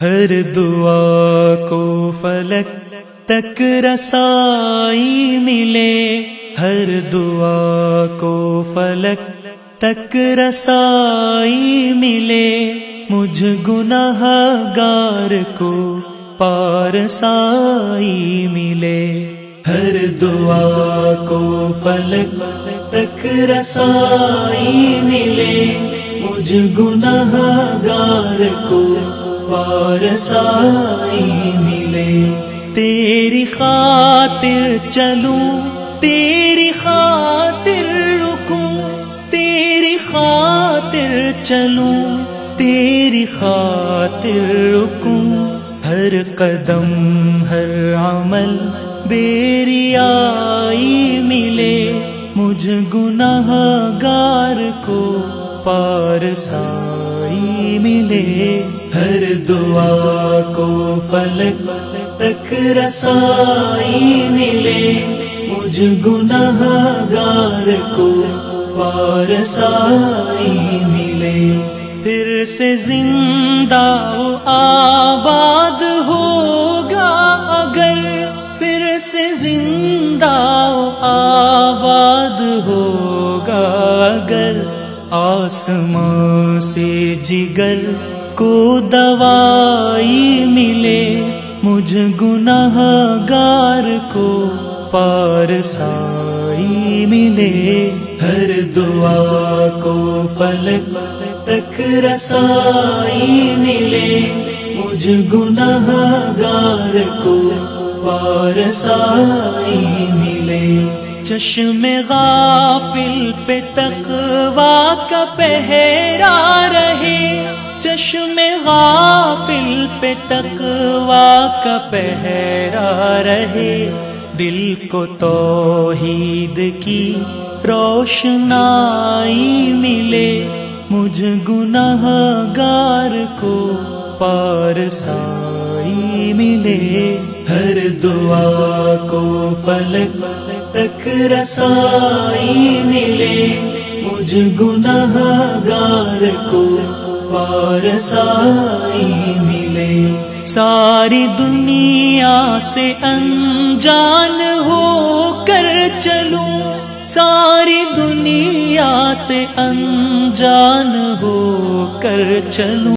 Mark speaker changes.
Speaker 1: ہر دعا کو فلک تک رسائی ملے، ہر دعا کو فلک تک رسائی ملے، مجھ گناہ گار کو پارسائی ملے۔ ہر دعا کو فلک تک رسائی ملے، مجھ گناہ گار کو پارسائی ملے۔ تیری خاطر چلوں، تیری خاطر رکوں، تیری خاطر چلوں، تیری خاطر رکوں، ہر قدم ہر عمل بے ریائی ملے، مجھ گناہ گار کو پارسائی ملے۔ ہر دعا کو فلک تک رسائی ملے، مجھ گناہ گار کو پارسائی ملے۔ پھر سے زندہ و آباد ہوگا اگر، پھر سے زندہ و آباد ہوگا اگر، آسمان سے جگر کو دوائی ملے، مجھ گناہ گار کو پارسائی ملے۔ ہر دعا کو فلک تک رسائی ملے، مجھ گناہ گار کو پارسائی ملے۔ چشم غافل پہ تقویٰ کا پہرا رہے، چشم غافل پہ تقویٰ کا پہرا رہے، دل کو توحید کی روشنائی ملے، مجھ گناہ گار کو پارسائی ملے۔ ہر دعا کو فلک تک رسائی ملے، مجھ گناہ گار کو پارسائی ملے۔ ساری دنیا سے انجان ہو کر چلوں، ساری دنیا سے انجان ہو کر چلوں،